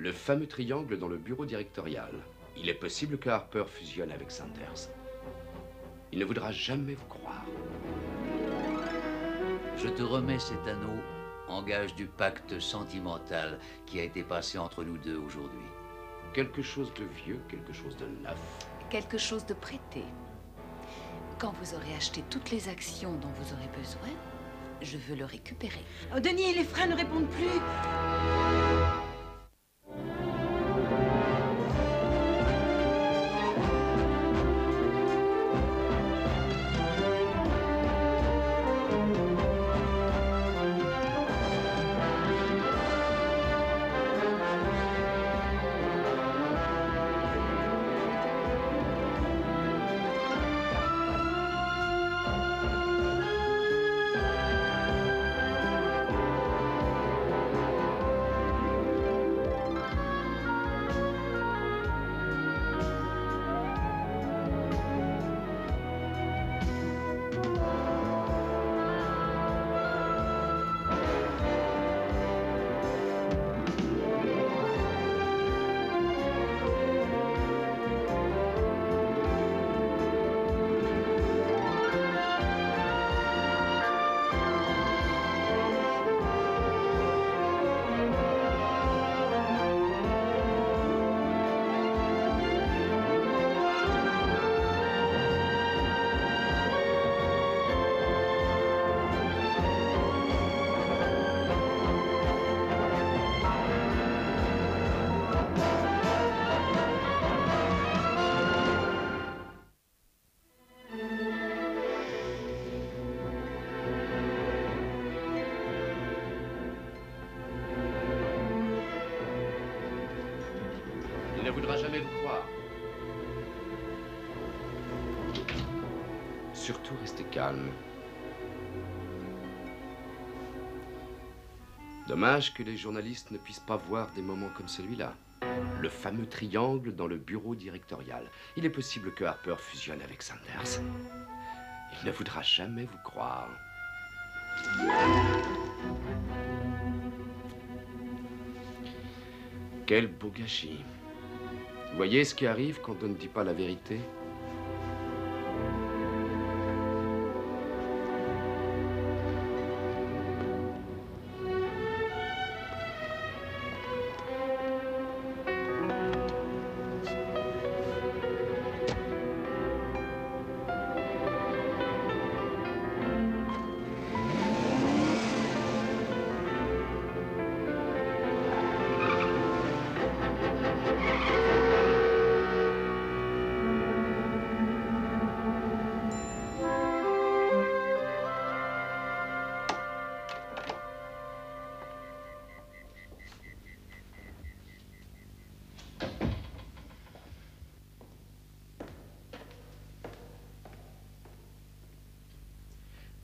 Le fameux triangle dans le bureau directorial. Il est possible que Harper fusionne avec Sanders. Il ne voudra jamais vous croire. Je te remets cet anneau en gage du pacte sentimental qui a été passé entre nous deux aujourd'hui. Quelque chose de vieux, quelque chose de neuf. Quelque chose de prêté. Quand vous aurez acheté toutes les actions dont vous aurez besoin, je veux le récupérer. Oh, Denis, les freins ne répondent plus. Il ne voudra jamais vous croire. Surtout, restez calme. Dommage que les journalistes ne puissent pas voir des moments comme celui-là. Le fameux triangle dans le bureau directorial. Il est possible que Harper fusionne avec Sanders. Il ne voudra jamais vous croire. Quel beau gâchis. Vous voyez ce qui arrive quand on ne dit pas la vérité?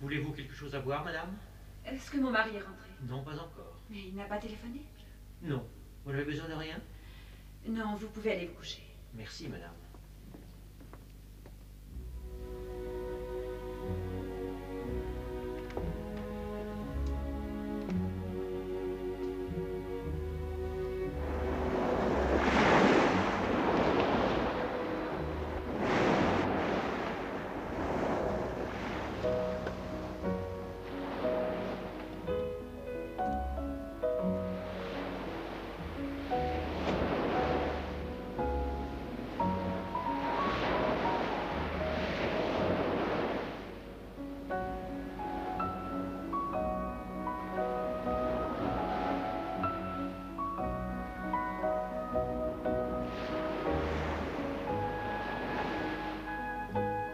Voulez-vous quelque chose à boire, madame? Est-ce que mon mari est rentré? Non, pas encore. Mais il n'a pas téléphoné? Non. Vous n'avez besoin de rien? Non, vous pouvez aller vous coucher. Merci, madame.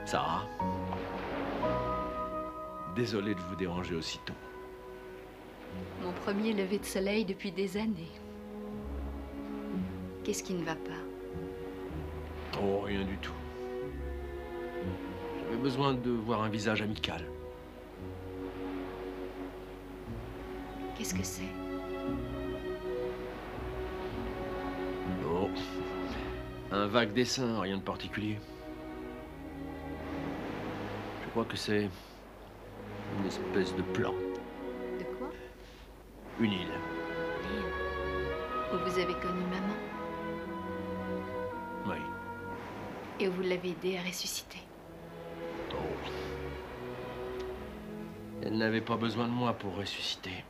Sarah, désolé de vous déranger aussitôt. Mon premier lever de soleil depuis des années. Qu'est-ce qui ne va pas? Oh, rien du tout. J'avais besoin de voir un visage amical. Qu'est-ce que c'est? Non. Un vague dessin, rien de particulier. Je crois que c'est une espèce de plan. De quoi? Une île. Vous avez connu maman Oui. et vous l'avez aidée à ressusciter. Oh. Elle n'avait pas besoin de moi pour ressusciter.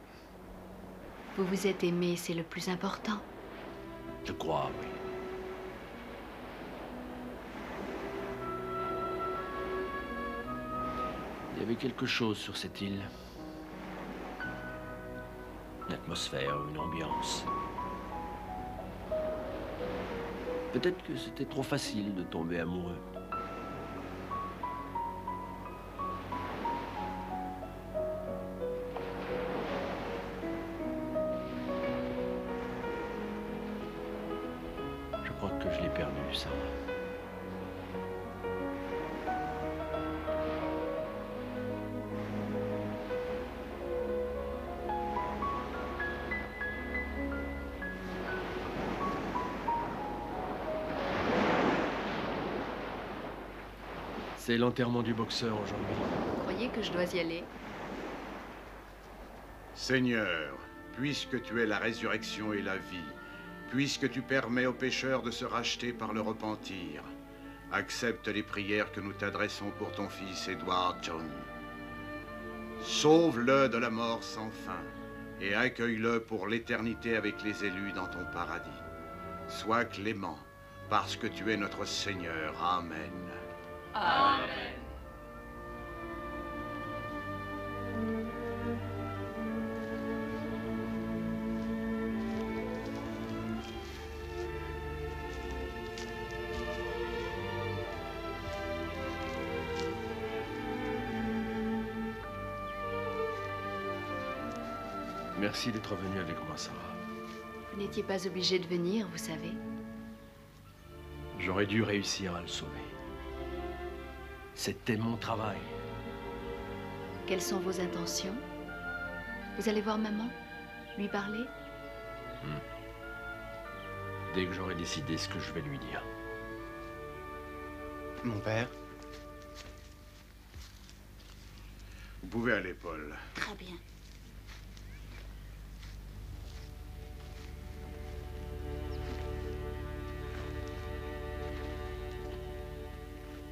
Vous vous êtes aimé, c'est le plus important. Je crois, oui. Il y avait quelque chose sur cette île. Une atmosphère, une ambiance. Peut-être que c'était trop facile de tomber amoureux. Je crois que je l'ai perdu, ça. C'est l'enterrement du boxeur aujourd'hui. Vous croyez que je dois y aller? Seigneur, puisque tu es la résurrection et la vie, puisque tu permets aux pécheurs de se racheter par le repentir, accepte les prières que nous t'adressons pour ton fils Edward John. Sauve-le de la mort sans fin et accueille-le pour l'éternité avec les élus dans ton paradis. Sois clément, parce que tu es notre Seigneur. Amen. Amen. Merci d'être venu avec moi, Sarah. Vous n'étiez pas obligé de venir, vous savez. J'aurais dû réussir à le sauver. C'était mon travail. Quelles sont vos intentions? Vous allez voir maman? Lui parler? Dès que j'aurai décidé ce que je vais lui dire. Mon père? Vous pouvez aller, Paul. Très bien.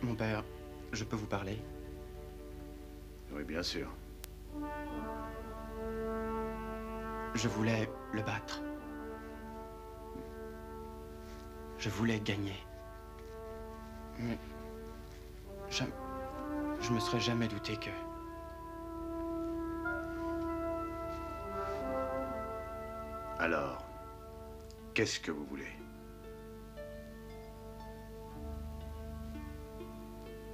Mon père, je peux vous parler? Oui, bien sûr. Je voulais le battre. Je voulais gagner. Mais je me serais jamais douté que... Alors, qu'est-ce que vous voulez?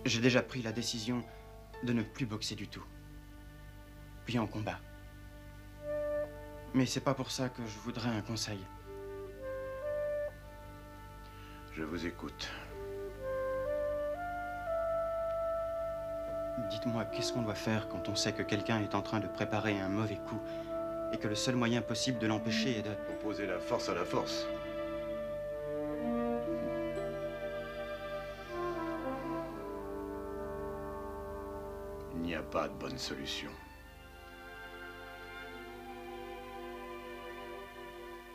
J'ai déjà pris la décision de ne plus boxer du tout. Puis en combat. Mais c'est pas pour ça que je voudrais un conseil. Je vous écoute. Dites-moi, qu'est-ce qu'on doit faire quand on sait que quelqu'un est en train de préparer un mauvais coup et que le seul moyen possible de l'empêcher est de... Opposer la force à la force. Il n'y a pas de bonne solution.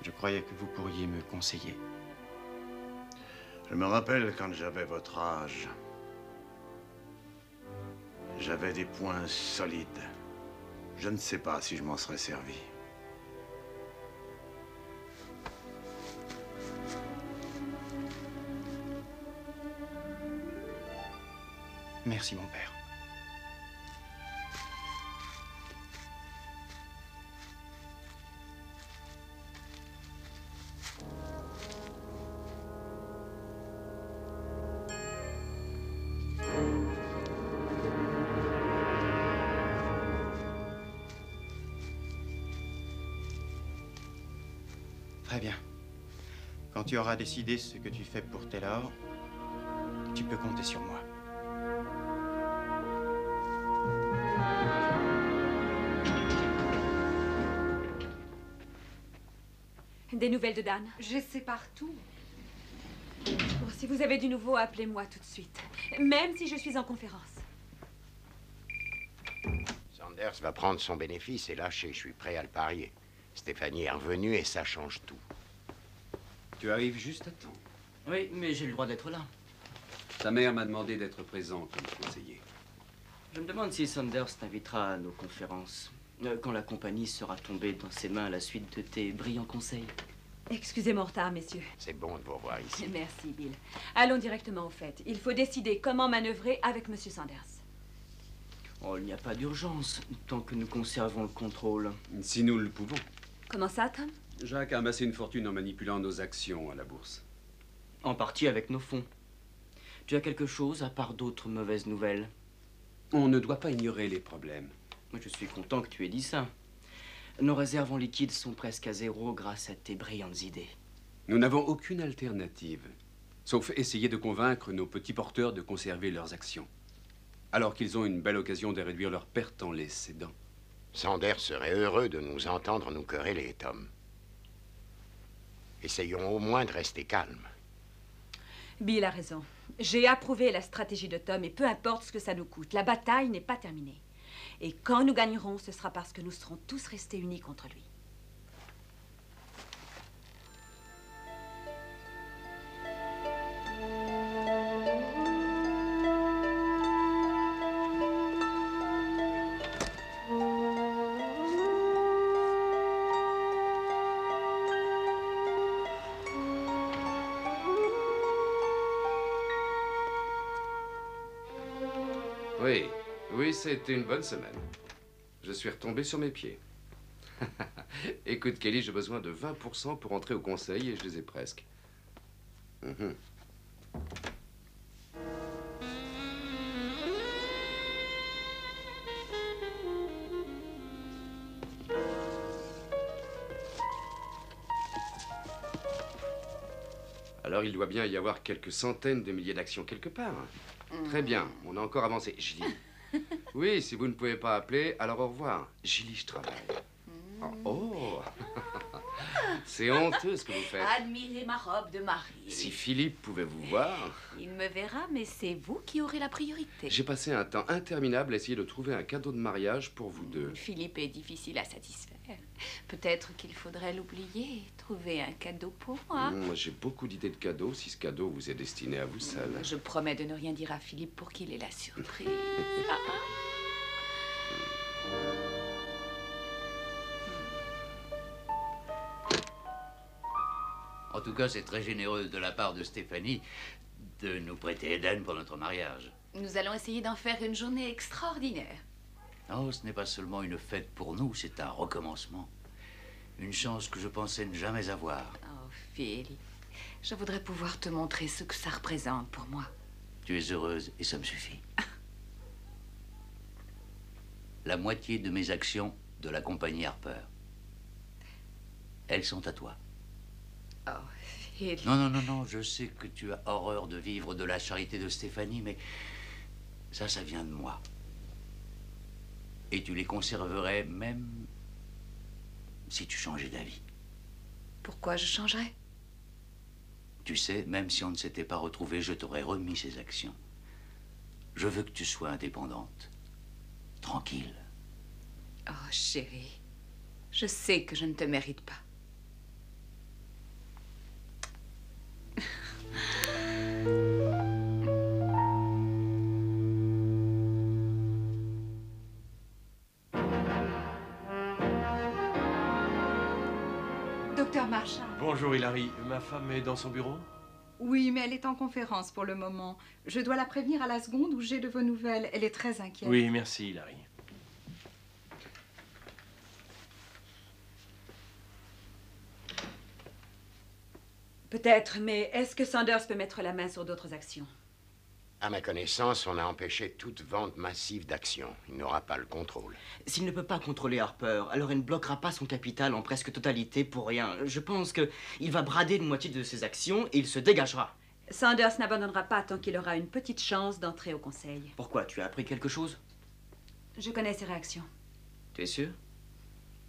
Je croyais que vous pourriez me conseiller. Je me rappelle quand j'avais votre âge. J'avais des poings solides. Je ne sais pas si je m'en serais servi. Merci, mon père. Très bien. Quand tu auras décidé ce que tu fais pour Taylor, tu peux compter sur moi. Des nouvelles de Dan? Je sais partout. Bon, si vous avez du nouveau, appelez-moi tout de suite. Même si je suis en conférence. Sanders va prendre son bénéfice et lâcher, je suis prêt à le parier. Stéphanie est revenue et ça change tout. Tu arrives juste à temps. Oui, mais j'ai le droit d'être là. Ta mère m'a demandé d'être présent comme conseiller. Je me demande si Sanders t'invitera à nos conférences, quand la compagnie sera tombée dans ses mains à la suite de tes brillants conseils. Excusez mon retard, messieurs. C'est bon de vous revoir ici. Merci, Bill. Allons directement au fait. Il faut décider comment manœuvrer avec Monsieur Sanders. Oh, il n'y a pas d'urgence, tant que nous conservons le contrôle. Si nous le pouvons. Comment ça, Tom? Jacques a amassé une fortune en manipulant nos actions à la bourse. En partie avec nos fonds. Tu as quelque chose à part d'autres mauvaises nouvelles? On ne doit pas ignorer les problèmes. Moi, je suis content que tu aies dit ça. Nos réserves en liquide sont presque à zéro grâce à tes brillantes idées. Nous n'avons aucune alternative, sauf essayer de convaincre nos petits porteurs de conserver leurs actions, alors qu'ils ont une belle occasion de réduire leurs pertes en les cédant. Sanders serait heureux de nous entendre nous quereller, Tom. Essayons au moins de rester calmes. Bill a raison. J'ai approuvé la stratégie de Tom et peu importe ce que ça nous coûte, la bataille n'est pas terminée. Et quand nous gagnerons, ce sera parce que nous serons tous restés unis contre lui. Oui, c'était une bonne semaine. Je suis retombé sur mes pieds. Écoute, Kelly, j'ai besoin de 20% pour entrer au conseil et je les ai presque. Alors, il doit bien y avoir quelques centaines de milliers d'actions quelque part. Très bien, on a encore avancé. Gilly. Oui, si vous ne pouvez pas appeler, alors au revoir. Gilly, je travaille. Oh, c'est honteux ce que vous faites. Admirez ma robe de mariée. Si Philippe pouvait vous voir... Il me verra, mais c'est vous qui aurez la priorité. J'ai passé un temps interminable à essayer de trouver un cadeau de mariage pour vous deux. Philippe est difficile à satisfaire. Peut-être qu'il faudrait l'oublier et trouver un cadeau pour moi. J'ai beaucoup d'idées de cadeaux si ce cadeau vous est destiné à vous seul. Je promets de ne rien dire à Philippe pour qu'il ait la surprise. En tout cas, c'est très généreux de la part de Stéphanie de nous prêter Eden pour notre mariage. Nous allons essayer d'en faire une journée extraordinaire. Oh, ce n'est pas seulement une fête pour nous, c'est un recommencement. Une chance que je pensais ne jamais avoir. Oh, Philippe, je voudrais pouvoir te montrer ce que ça représente pour moi. Tu es heureuse et ça me suffit. La moitié de mes actions de la compagnie Harper. Elles sont à toi. Oh, Philippe. Non, je sais que tu as horreur de vivre de la charité de Stéphanie, mais ça vient de moi. Et tu les conserverais même si tu changeais d'avis. Pourquoi je changerais? Tu sais, même si on ne s'était pas retrouvés, je t'aurais remis ces actions. Je veux que tu sois indépendante. Tranquille. Oh, chérie, je sais que je ne te mérite pas. Docteur Marshall. Bonjour Hilary, ma femme est dans son bureau? Oui, mais elle est en conférence pour le moment. Je dois la prévenir à la seconde où j'ai de vos nouvelles. Elle est très inquiète. Oui, merci Hilary. Peut-être, mais est-ce que Sanders peut mettre la main sur d'autres actions? À ma connaissance, on a empêché toute vente massive d'actions. Il n'aura pas le contrôle. S'il ne peut pas contrôler Harper, alors il ne bloquera pas son capital en presque totalité pour rien. Je pense qu'il va brader une moitié de ses actions et il se dégagera. Sanders n'abandonnera pas tant qu'il aura une petite chance d'entrer au conseil. Pourquoi? Tu as appris quelque chose? Je connais ses réactions. Tu es sûr?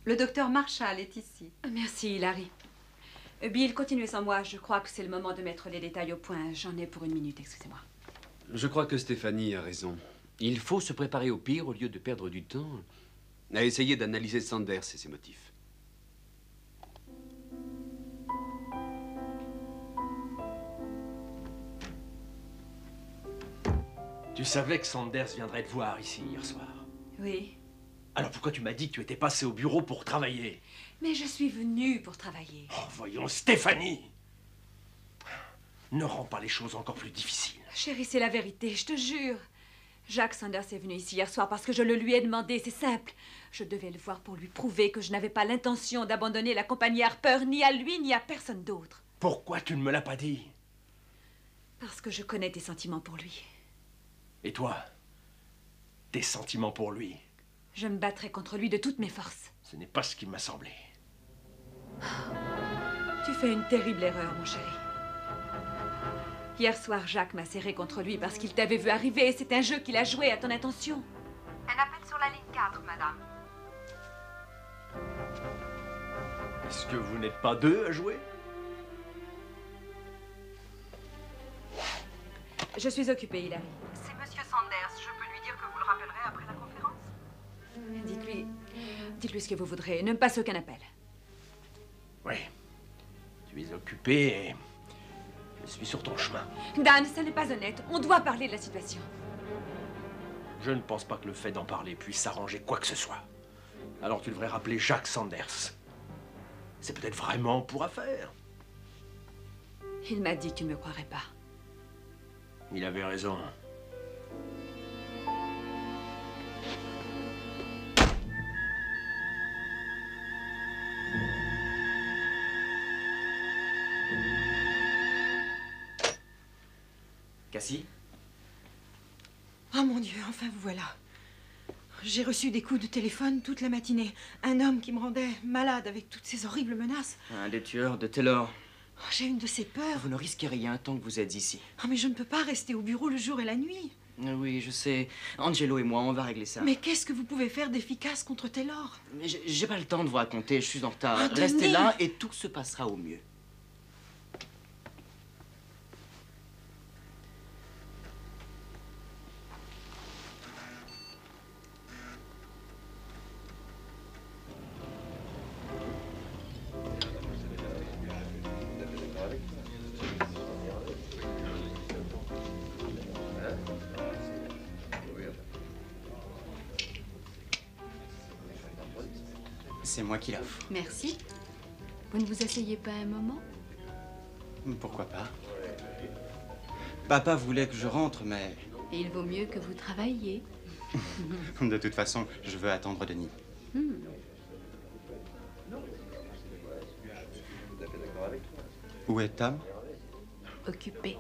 Le docteur Marshall est ici. Merci, Hilary. Bill, continuez sans moi. Je crois que c'est le moment de mettre les détails au point. J'en ai pour une minute, excusez-moi. Je crois que Stéphanie a raison. Il faut se préparer au pire au lieu de perdre du temps à essayer d'analyser Sanders et ses motifs. Tu savais que Sanders viendrait te voir ici hier soir. Oui. Alors pourquoi tu m'as dit que tu étais passé au bureau pour travailler? Mais je suis venue pour travailler. Oh, voyons, Stéphanie! Ne rends pas les choses encore plus difficiles. Chérie, c'est la vérité, je te jure. Jacques Sanders est venu ici hier soir parce que je le lui ai demandé, c'est simple. Je devais le voir pour lui prouver que je n'avais pas l'intention d'abandonner la compagnie Harper, ni à lui, ni à personne d'autre. Pourquoi tu ne me l'as pas dit? Parce que je connais tes sentiments pour lui. Et toi? Tes sentiments pour lui? Je me battrai contre lui de toutes mes forces. Ce n'est pas ce qui m'a semblé. Tu fais une terrible erreur, mon chéri. Hier soir, Jacques m'a serré contre lui parce qu'il t'avait vu arriver et c'est un jeu qu'il a joué à ton intention. Un appel sur la ligne 4, madame. Est-ce que vous n'êtes pas deux à jouer? Je suis occupée, Hilary. C'est monsieur Sanders. Je peux lui dire que vous le rappellerez après la conférence? Dites-lui ce que vous voudrez. Ne me passe aucun appel. Oui. Tu es occupé et je suis sur ton chemin. Dan, ce n'est pas honnête. On doit parler de la situation. Je ne pense pas que le fait d'en parler puisse arranger quoi que ce soit. Alors tu devrais rappeler Jacques Sanders. C'est peut-être vraiment pour affaire. Il m'a dit que tu ne me croirais pas. Il avait raison. Cassie? Oh mon Dieu, enfin vous voilà. J'ai reçu des coups de téléphone toute la matinée. Un homme qui me rendait malade avec toutes ces horribles menaces. Un des tueurs de Taylor. Oh, j'ai une de ces peurs. Vous ne risquez rien tant que vous êtes ici. Oh, mais je ne peux pas rester au bureau le jour et la nuit. Oui, je sais. Angelo et moi, on va régler ça. Mais qu'est-ce que vous pouvez faire d'efficace contre Taylor? Mais j'ai pas le temps de vous raconter, je suis en retard. Ah, Restez tenez. là et tout se passera au mieux. C'est moi qui l'offre. Merci. Vous ne vous asseyez pas un moment? Pourquoi pas? Papa voulait que je rentre, mais... Et il vaut mieux que vous travailliez. De toute façon, je veux attendre Denis. Où est Tom? Occupé.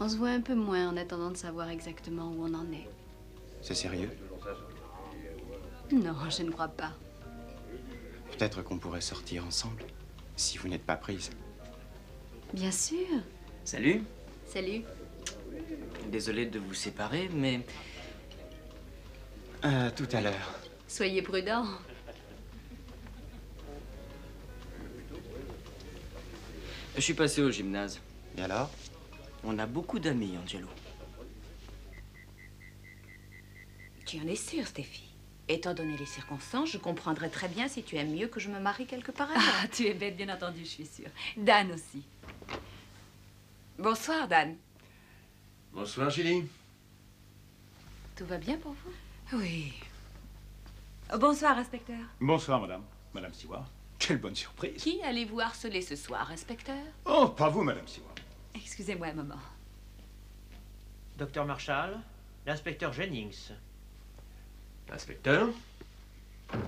On se voit un peu moins en attendant de savoir exactement où on en est. C'est sérieux? Non, je ne crois pas. Peut-être qu'on pourrait sortir ensemble, si vous n'êtes pas prise. Bien sûr. Salut. Salut. Désolé de vous séparer, mais... tout à l'heure. Soyez prudent. Je suis passé au gymnase. Et alors? On a beaucoup d'amis, Angelo. Tu en es sûre, Stéphie? Étant donné les circonstances, je comprendrais très bien si tu aimes mieux que je me marie quelque part ailleurs. Ah, tu es bête, bien entendu, je suis sûre. Dan aussi. Bonsoir, Dan. Bonsoir, Julie. Tout va bien pour vous? Oui. Bonsoir, inspecteur. Bonsoir, madame. Madame Stewart. Quelle bonne surprise. Qui allez-vous harceler ce soir, inspecteur? Oh, pas vous, madame Stewart. Excusez-moi un moment. Docteur Marshall, l'inspecteur Jennings. Inspecteur?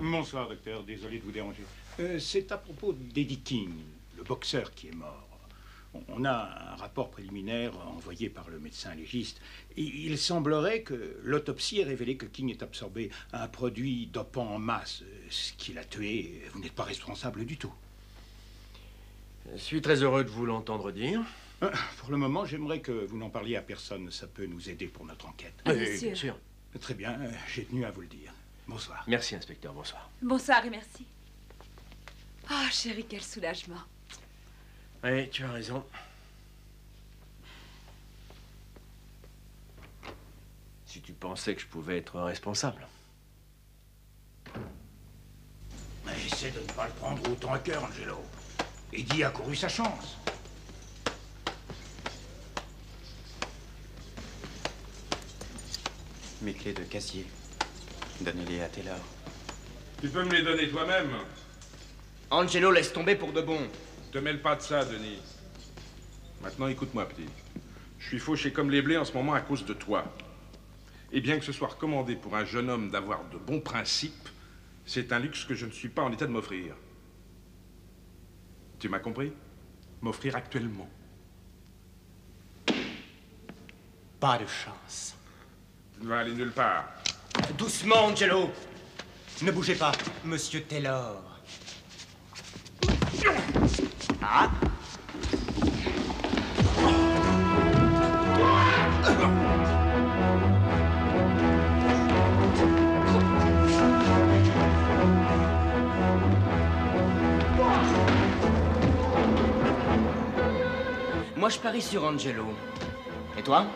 Bonsoir, docteur. Désolé de vous déranger. C'est à propos d'Eddie King, le boxeur qui est mort. On a un rapport préliminaire envoyé par le médecin légiste. Et il semblerait que l'autopsie ait révélé que King ait absorbé un produit dopant en masse, ce qui l'a tué. Vous n'êtes pas responsable du tout. Je suis très heureux de vous l'entendre dire. Pour le moment, j'aimerais que vous n'en parliez à personne. Ça peut nous aider pour notre enquête. Ah, bien sûr. Très bien, j'ai tenu à vous le dire. Bonsoir. Merci, inspecteur. Bonsoir. Bonsoir et merci. Ah, chérie, quel soulagement. Oui, tu as raison. Si tu pensais que je pouvais être responsable. Mais essaie de ne pas le prendre autant à cœur, Angelo. Eddie a couru sa chance. Mes clés de casier. Donnez-les à Taylor. Tu peux me les donner toi-même? Angelo, laisse tomber pour de bon. Te mêle pas de ça, Denis. Maintenant, écoute-moi, petit. Je suis fauché comme les blés en ce moment à cause de toi. Et bien que ce soit recommandé pour un jeune homme d'avoir de bons principes, c'est un luxe que je ne suis pas en état de m'offrir. Tu m'as compris? M'offrir actuellement. Pas de chance. Tu ne vas aller nulle part. Doucement, Angelo. Ne bougez pas, Monsieur Taylor. Ah! Moi, je parie sur Angelo. Et toi?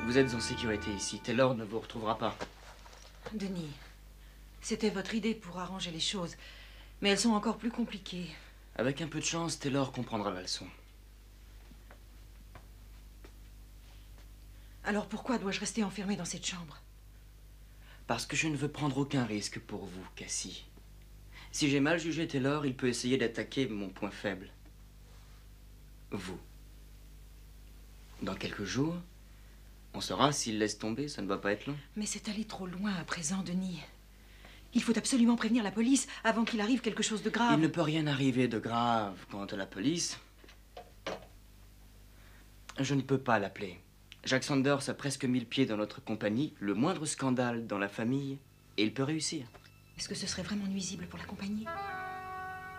Vous êtes en sécurité ici. Taylor ne vous retrouvera pas. Denis, c'était votre idée pour arranger les choses. Mais elles sont encore plus compliquées. Avec un peu de chance, Taylor comprendra la leçon. Alors pourquoi dois-je rester enfermée dans cette chambre? Parce que je ne veux prendre aucun risque pour vous, Cassie. Si j'ai mal jugé Taylor, il peut essayer d'attaquer mon point faible. Vous. Dans quelques jours, on saura s'il laisse tomber, ça ne va pas être long. Mais c'est allé trop loin à présent, Denis. Il faut absolument prévenir la police avant qu'il arrive quelque chose de grave. Il ne peut rien arriver de grave. Quant à la police, je ne peux pas l'appeler. Jack Sanders a presque 1000 pieds dans notre compagnie. Le moindre scandale dans la famille, et il peut réussir. Est-ce que ce serait vraiment nuisible pour la compagnie?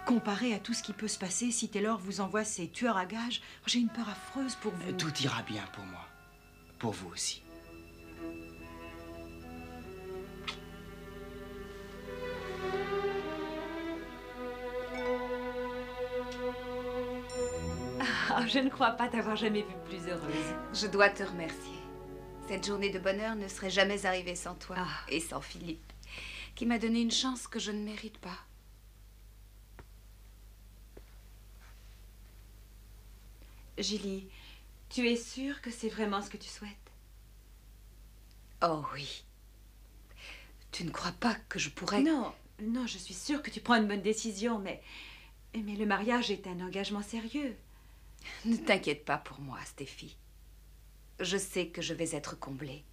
Comparé à tout ce qui peut se passer si Taylor vous envoie ses tueurs à gages, j'ai une peur affreuse pour vous. Tout ira bien pour moi. Pour vous aussi. Ah, je ne crois pas t'avoir jamais vue plus heureuse. Je dois te remercier. Cette journée de bonheur ne serait jamais arrivée sans toi et sans Philippe, qui m'a donné une chance que je ne mérite pas. Julie, tu es sûre que c'est vraiment ce que tu souhaites? Oh oui. Tu ne crois pas que je pourrais... Non, non, je suis sûre que tu prends une bonne décision, mais le mariage est un engagement sérieux. Ne t'inquiète pas pour moi, Stéphie. Je sais que je vais être comblée.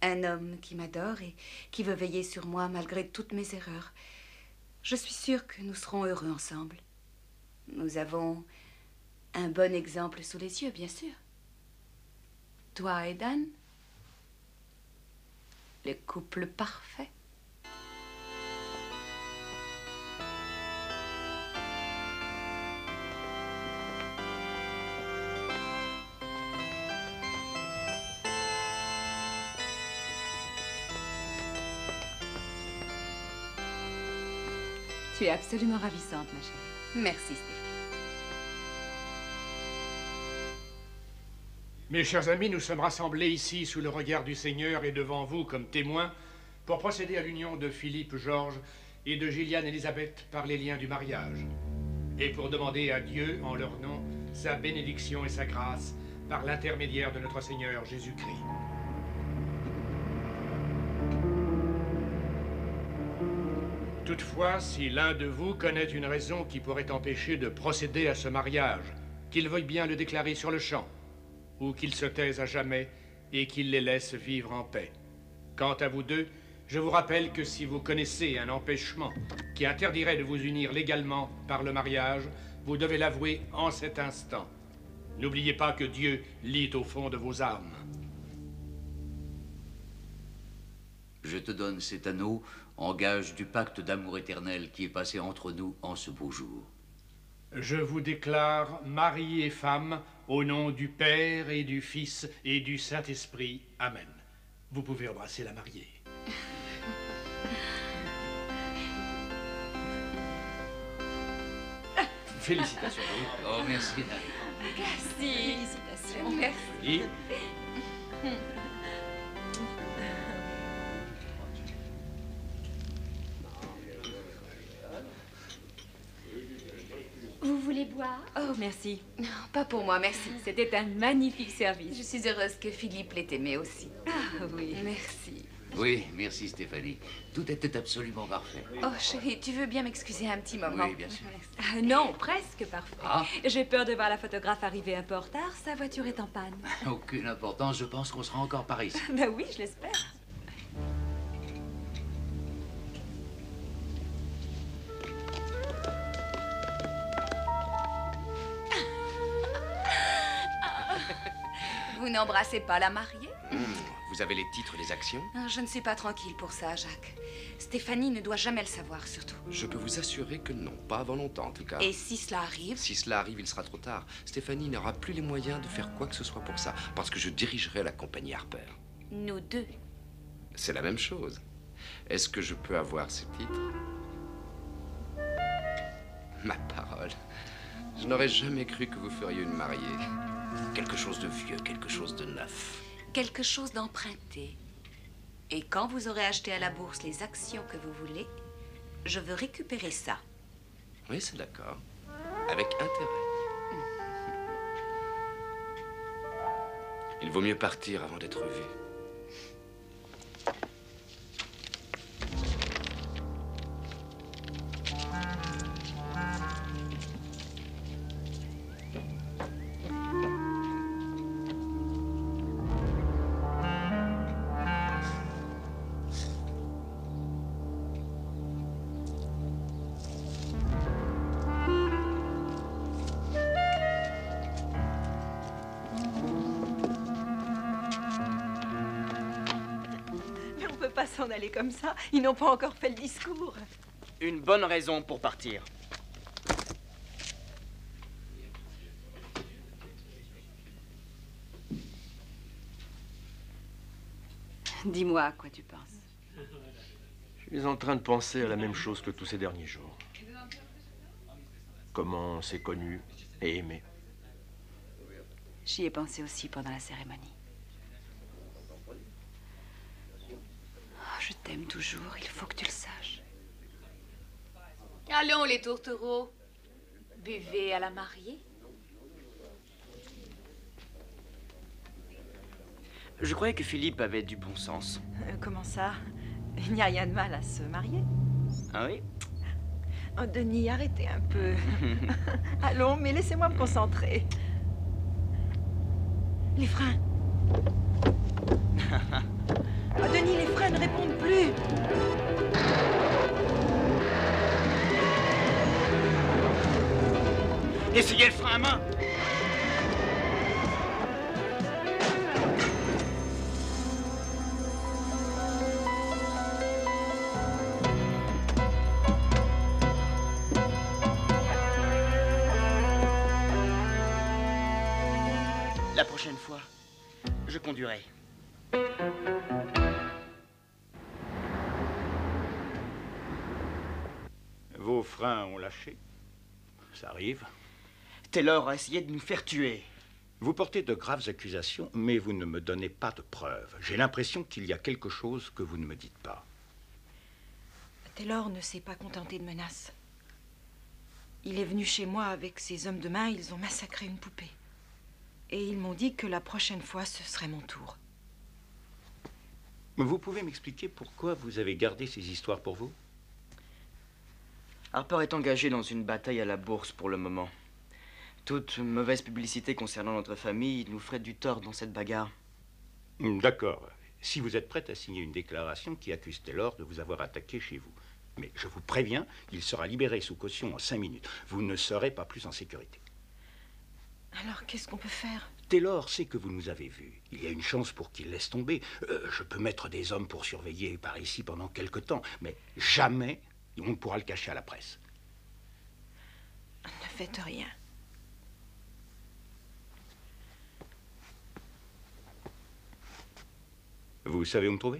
Un homme qui m'adore et qui veut veiller sur moi malgré toutes mes erreurs. Je suis sûre que nous serons heureux ensemble. Nous avons un bon exemple sous les yeux, bien sûr. Toi et Dan, le couple parfait. Tu es absolument ravissante, ma chérie. Merci, Stéphie. Mes chers amis, nous sommes rassemblés ici sous le regard du Seigneur et devant vous comme témoins pour procéder à l'union de Philippe Georges et de Gillian Elisabeth par les liens du mariage et pour demander à Dieu, en leur nom, sa bénédiction et sa grâce par l'intermédiaire de notre Seigneur Jésus-Christ. Toutefois, si l'un de vous connaît une raison qui pourrait empêcher de procéder à ce mariage, qu'il veuille bien le déclarer sur le champ, ou qu'il se taise à jamais et qu'il les laisse vivre en paix. Quant à vous deux, je vous rappelle que si vous connaissez un empêchement qui interdirait de vous unir légalement par le mariage, vous devez l'avouer en cet instant. N'oubliez pas que Dieu lit au fond de vos âmes. Je te donne cet anneau en gage du pacte d'amour éternel qui est passé entre nous en ce beau jour. Je vous déclare mari et femme au nom du Père et du Fils et du Saint-Esprit. Amen. Vous pouvez embrasser la mariée. Félicitations. Oh, merci. Cassie. Félicitations. Merci. Et Vous voulez boire? Oh, merci. Non, pas pour moi, merci. C'était un magnifique service. Je suis heureuse que Philippe l'ait aimé aussi. Ah oui. Merci. Oui, merci Stéphanie. Tout était absolument parfait. Oh, chérie, tu veux bien m'excuser un petit moment? Oui, bien sûr. Non, presque parfait. Ah. J'ai peur de voir la photographe arriver un peu en retard. Sa voiture est en panne. Aucune importance, je pense qu'on sera encore par ici. Ben oui, je l'espère. Vous n'embrassez pas la mariée? Vous avez les titres des actions? Non, je ne suis pas tranquille pour ça, Jacques. Stéphanie ne doit jamais le savoir, surtout. Je peux vous assurer que non, pas avant longtemps en tout cas. Et si cela arrive? Si cela arrive, il sera trop tard. Stéphanie n'aura plus les moyens de faire quoi que ce soit pour ça, parce que je dirigerai la compagnie Harper. Nous deux. C'est la même chose. Est-ce que je peux avoir ces titres? Ma parole. Je n'aurais jamais cru que vous feriez une mariée. Quelque chose de vieux, quelque chose de neuf. Quelque chose d'emprunté. Et quand vous aurez acheté à la bourse les actions que vous voulez, je veux récupérer ça. Oui, c'est d'accord. Avec intérêt. Il vaut mieux partir avant d'être vu. S'en aller comme ça. Ils n'ont pas encore fait le discours. Une bonne raison pour partir. Dis-moi à quoi tu penses. je suis en train de penser à la même chose que tous ces derniers jours. Comment on s'est connus et aimés. J'y ai pensé aussi pendant la cérémonie. Je t'aime toujours, il faut que tu le saches. Allons, les tourtereaux. Buvez à la mariée. Je croyais que Philippe avait du bon sens. Comment ça? Il n'y a rien de mal à se marier. Ah oui? Oh, Denis, arrêtez un peu. Allons, mais laissez-moi me concentrer. Les freins. Oh, Denis, les freins ne répondent plus. Essayez le frein à main. La prochaine fois, je conduirai. Vos freins ont lâché. Ça arrive. Taylor a essayé de nous faire tuer. Vous portez de graves accusations, mais vous ne me donnez pas de preuves. J'ai l'impression qu'il y a quelque chose que vous ne me dites pas. Taylor ne s'est pas contenté de menaces. Il est venu chez moi avec ses hommes de main, ils ont massacré une poupée. Et ils m'ont dit que la prochaine fois, ce serait mon tour. Vous pouvez m'expliquer pourquoi vous avez gardé ces histoires pour vous? Harper est engagé dans une bataille à la bourse pour le moment. Toute mauvaise publicité concernant notre famille nous ferait du tort dans cette bagarre. D'accord. Si vous êtes prête à signer une déclaration qui accuse Taylor de vous avoir attaqué chez vous. Mais je vous préviens, il sera libéré sous caution en 5 minutes. Vous ne serez pas plus en sécurité. Alors, qu'est-ce qu'on peut faire? Taylor sait que vous nous avez vus. Il y a une chance pour qu'il laisse tomber. Je peux mettre des hommes pour surveiller par ici pendant quelque temps, mais jamais on ne pourra le cacher à la presse. Ne faites rien. Vous savez où me trouver?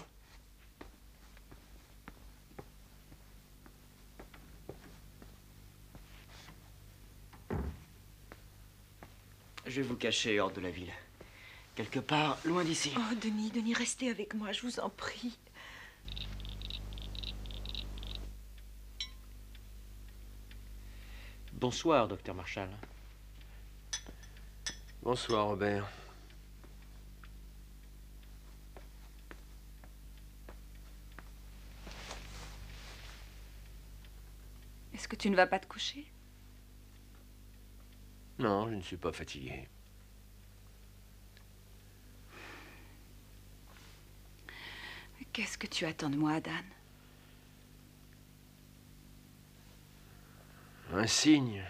Je vais vous cacher hors de la ville. Quelque part, loin d'ici. Oh, Denis, Denis, restez avec moi, je vous en prie. Bonsoir, docteur Marshall. Bonsoir, Robert. Est-ce que tu ne vas pas te coucher? Non, je ne suis pas fatigué. Qu'est-ce que tu attends de moi, Dan? Un signe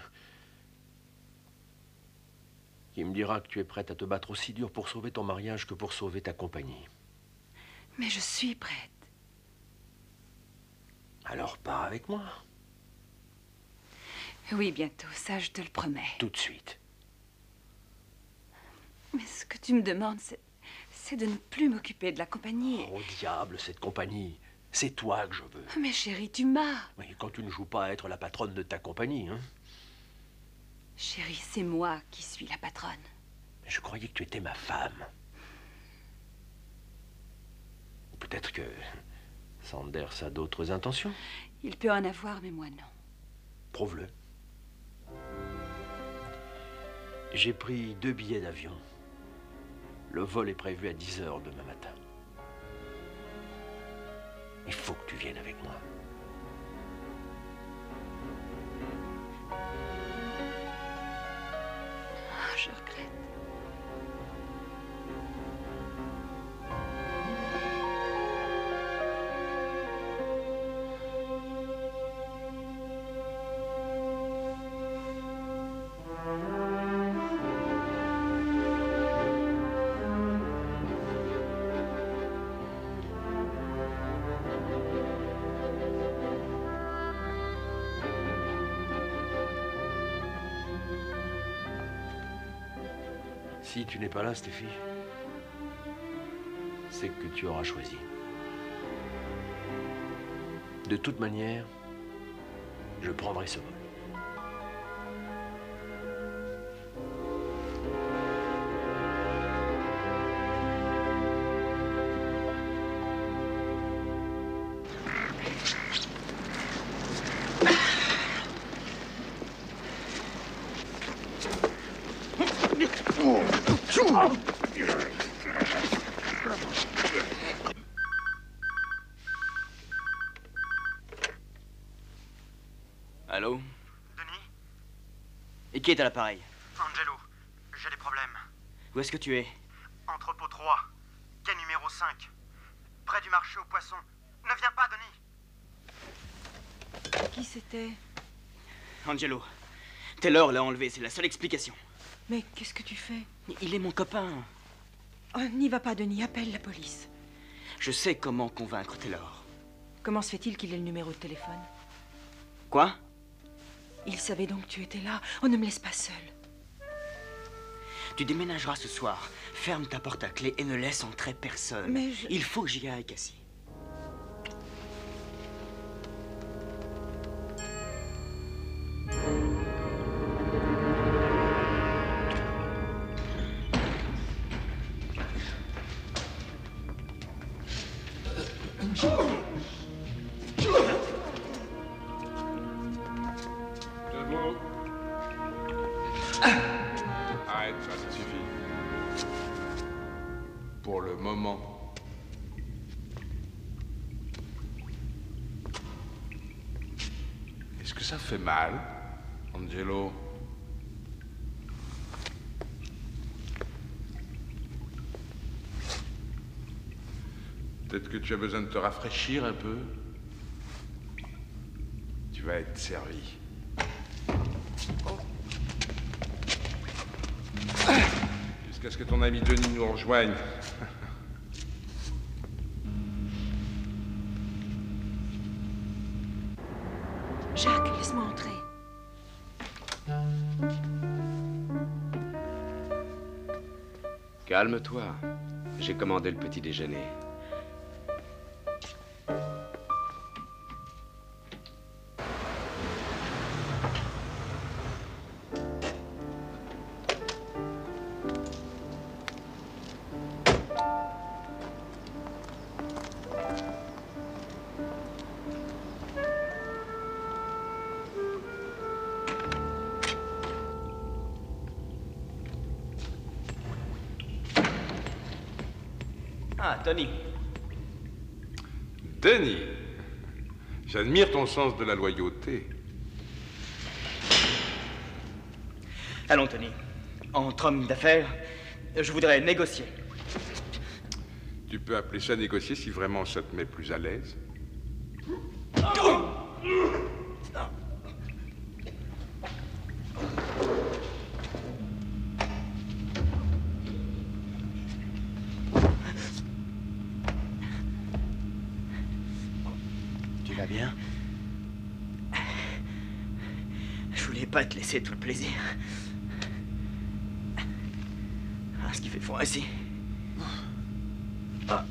qui me dira que tu es prête à te battre aussi dur pour sauver ton mariage que pour sauver ta compagnie. Mais je suis prête. Alors pars avec moi. Oui, bientôt, ça je te le promets. Tout de suite. Mais ce que tu me demandes, c'est de ne plus m'occuper de la compagnie. Oh diable, cette compagnie. C'est toi que je veux. Mais chérie, tu m'as. Oui, quand tu ne joues pas à être la patronne de ta compagnie, hein. Chérie, c'est moi qui suis la patronne. Mais je croyais que tu étais ma femme. Ou peut-être que Sanders a d'autres intentions. Il peut en avoir, mais moi non. Prouve-le. J'ai pris 2 billets d'avion. Le vol est prévu à 10 h demain matin. Il faut que tu viennes avec moi. Oh, je regrette. Si tu n'es pas là, Stéphie, c'est que tu auras choisi. De toute manière, je prendrai ce vol. Allô? Denis? Et qui est à l'appareil? Angelo, j'ai des problèmes. Où est-ce que tu es? Entrepôt 3, quai numéro 5, près du marché aux poissons. Ne viens pas, Denis. Qui c'était? Angelo. Taylor l'a enlevé, c'est la seule explication. Mais qu'est-ce que tu fais? Il est mon copain. Oh, n'y va pas, Denis, appelle la police. Je sais comment convaincre Taylor. Comment se fait-il qu'il ait le numéro de téléphone? Quoi? Il savait donc que tu étais là. Oh, ne me laisse pas seule. Tu déménageras ce soir. Ferme ta porte à clé et ne laisse entrer personne. Mais Il faut que j'y aille, Cassie. Debout. Arrête, ça suffit. Pour le moment. Est-ce que ça fait mal, Angelo? Peut-être que tu as besoin de te rafraîchir un peu. Tu vas être servi. Jusqu'à ce que ton ami Denis nous rejoigne. Jacques, laisse-moi entrer. Calme-toi. J'ai commandé le petit déjeuner. Ah, Tony. Denis, j'admire ton sens de la loyauté. Allons, Tony. Entre hommes d'affaires, je voudrais négocier. Tu peux appeler ça négocier si vraiment ça te met plus à l'aise. Tu vas bien? Je voulais pas te laisser tout le plaisir. Ah, ce qui fait froid ici. Ah.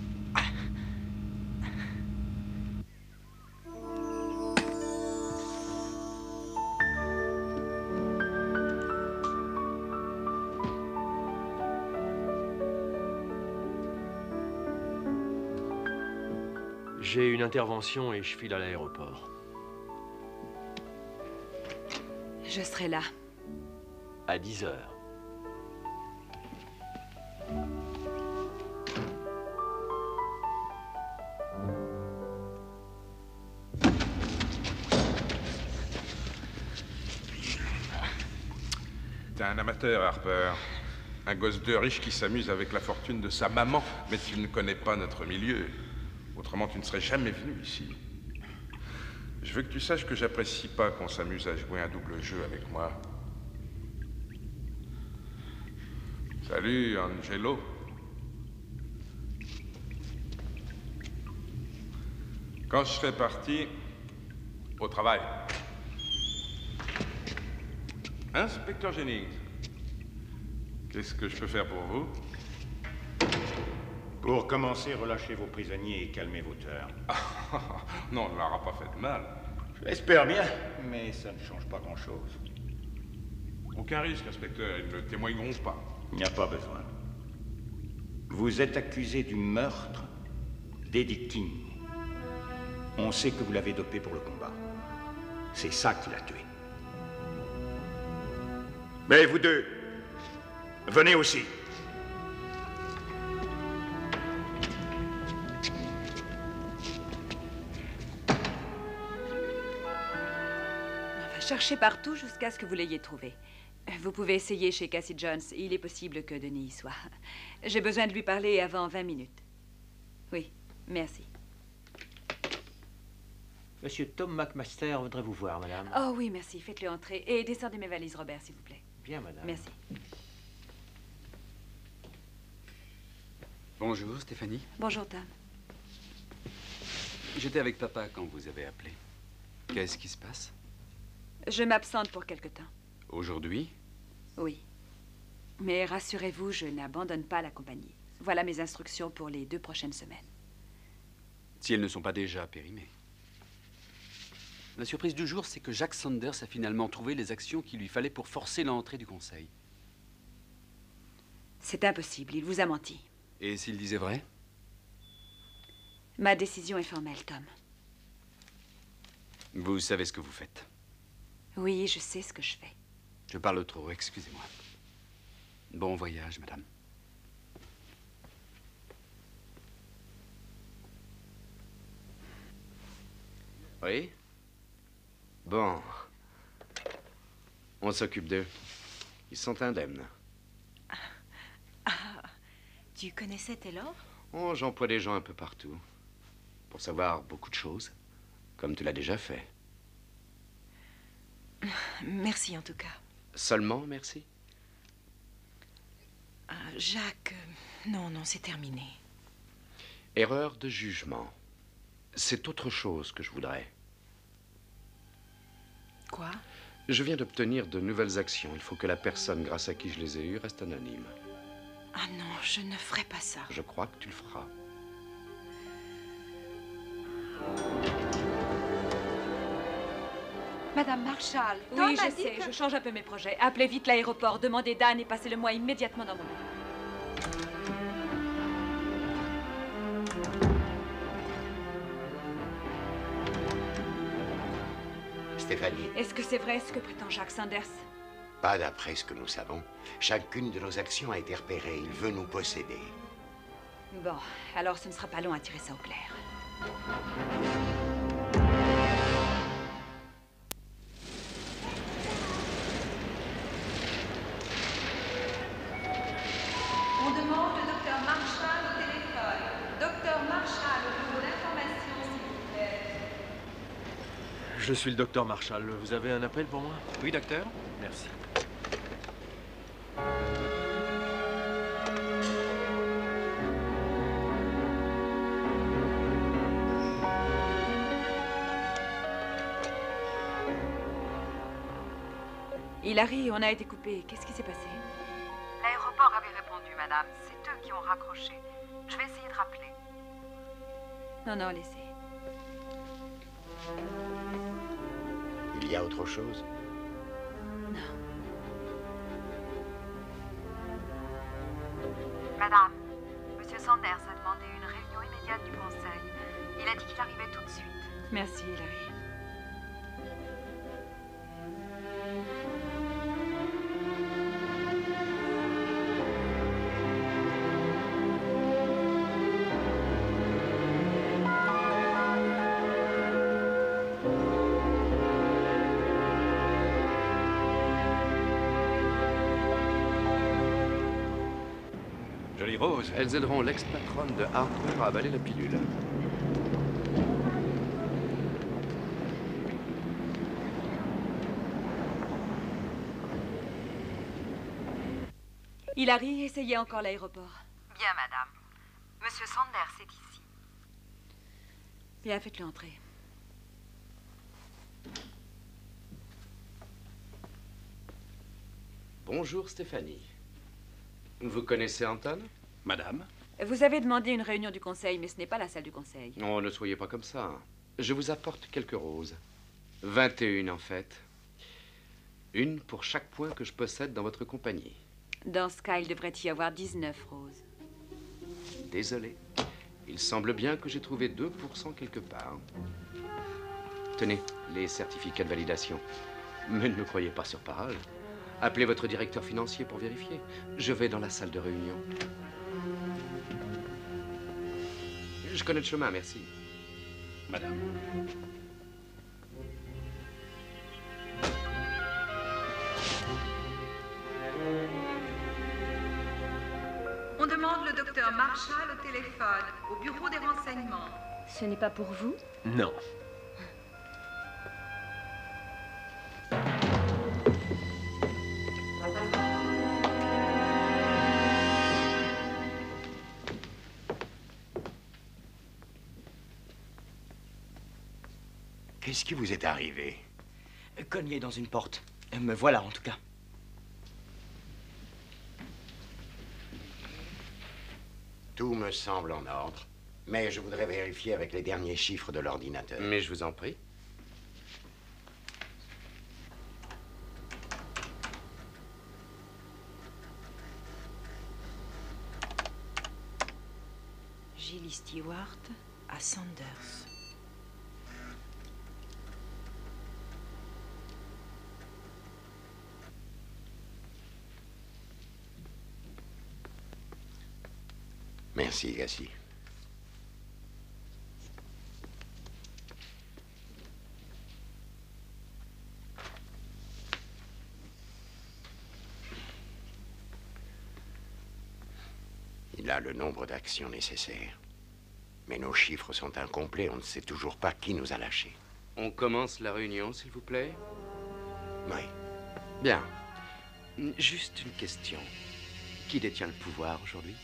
J'ai une intervention et je file à l'aéroport. Je serai là. À 10 heures. T'es un amateur, Harper. Un gosse de riche qui s'amuse avec la fortune de sa maman. Mais tu ne connais pas notre milieu. Autrement, tu ne serais jamais venu ici. Je veux que tu saches que j'apprécie pas qu'on s'amuse à jouer un double jeu avec moi. Salut, Angelo. Quand je serai parti, au travail. Inspecteur Jennings, qu'est-ce que je peux faire pour vous? Pour commencer, relâchez vos prisonniers et calmez vos teurs. Non, on ne leur a pas fait de mal. Je l'espère bien, mais ça ne change pas grand-chose. Aucun risque, inspecteur, ils ne témoigneront pas. Il n'y a pas besoin. Vous êtes accusé du meurtre d'Eddie King. On sait que vous l'avez dopé pour le combat. C'est ça qui l'a tué. Mais vous deux, venez aussi. Cherchez partout jusqu'à ce que vous l'ayez trouvé. Vous pouvez essayer chez Cassie Jones. Il est possible que Denis y soit. J'ai besoin de lui parler avant 20 minutes. Oui, merci. Monsieur Tom McMaster voudrait vous voir, madame. Oh oui, merci. Faites-le entrer. Et descendez mes valises, Robert, s'il vous plaît. Bien, madame. Merci. Bonjour, Stéphanie. Bonjour, Tom. J'étais avec papa quand vous avez appelé. Qu'est-ce qui se passe? Je m'absente pour quelque temps. Aujourd'hui? Oui. Mais rassurez-vous, je n'abandonne pas la compagnie. Voilà mes instructions pour les 2 prochaines semaines. Si elles ne sont pas déjà périmées. La surprise du jour, c'est que Jack Sanders a finalement trouvé les actions qu'il lui fallait pour forcer l'entrée du conseil. C'est impossible, il vous a menti. Et s'il disait vrai? Ma décision est formelle, Tom. Vous savez ce que vous faites. Oui, je sais ce que je fais. Je parle trop, excusez-moi. Bon voyage, madame. Oui? Bon. On s'occupe d'eux. Ils sont indemnes. Ah, tu connaissais Taylor? Oh, j'emploie des gens un peu partout. Pour savoir beaucoup de choses. Comme tu l'as déjà fait. Merci en tout cas. Seulement, merci? Jacques, non, c'est terminé. Erreur de jugement. C'est autre chose que je voudrais. Quoi? Je viens d'obtenir de nouvelles actions. Il faut que la personne grâce à qui je les ai eues reste anonyme. Ah non, je ne ferai pas ça. Je crois que tu le feras. Madame Marshall, Oui, Tom je a dit sais. que- Je change un peu mes projets. Appelez vite l'aéroport, demandez Dan et passez-le-moi immédiatement dans mon bureau. Stéphanie, Est-ce que c'est vrai ce que prétend Jack Sanders? pas d'après ce que nous savons. Chacune de nos actions a été repérée. Il veut nous posséder. Bon, alors ce ne sera pas long à tirer ça au clair. On demande le docteur Marshall au téléphone. Docteur Marshall au bureau d'information, s'il vous plaît. Je suis le docteur Marshall. Vous avez un appel pour moi? Oui, docteur. Merci. Hilary, on a été coupé. Qu'est-ce qui s'est passé? L'aéroport avait répondu, madame. C'est eux qui ont raccroché. Je vais essayer de rappeler. Non, non, laissez. Il y a autre chose? Madame, Monsieur Sanders a demandé une réunion immédiate du conseil. Il a dit qu'il arrivait tout de suite. Merci, Hilary. Jolie Rose. Elles aideront l'ex-patronne de Harper à avaler la pilule. Hilary, essayez encore l'aéroport. Bien, madame. Monsieur Sanders est ici. Bien, faites-le entrer. Bonjour, Stéphanie. Vous connaissez Anton? Madame? Vous avez demandé une réunion du conseil, mais ce n'est pas la salle du conseil. Oh, ne soyez pas comme ça. Je vous apporte quelques roses. 21, en fait. Une pour chaque point que je possède dans votre compagnie. Dans ce cas, il devrait y avoir 19 roses. Désolé. Il semble bien que j'ai trouvé 2% quelque part. Tenez, les certificats de validation. Mais ne me croyez pas sur parole. Appelez votre directeur financier pour vérifier. Je vais dans la salle de réunion. Je connais le chemin, merci. Madame. On demande le docteur Marshall au téléphone, au bureau des renseignements. Ce n'est pas pour vous? Non. Qu'est-ce qui vous est arrivé? Cogné dans une porte. Me voilà, en tout cas. Tout me semble en ordre, mais je voudrais vérifier avec les derniers chiffres de l'ordinateur. Mais je vous en prie. Gilly Stewart à Sanders. Merci, Gassi. Il a le nombre d'actions nécessaires. Mais nos chiffres sont incomplets. On ne sait toujours pas qui nous a lâchés. On commence la réunion, s'il vous plaît? Oui. Bien. Juste une question. Qui détient le pouvoir aujourd'hui?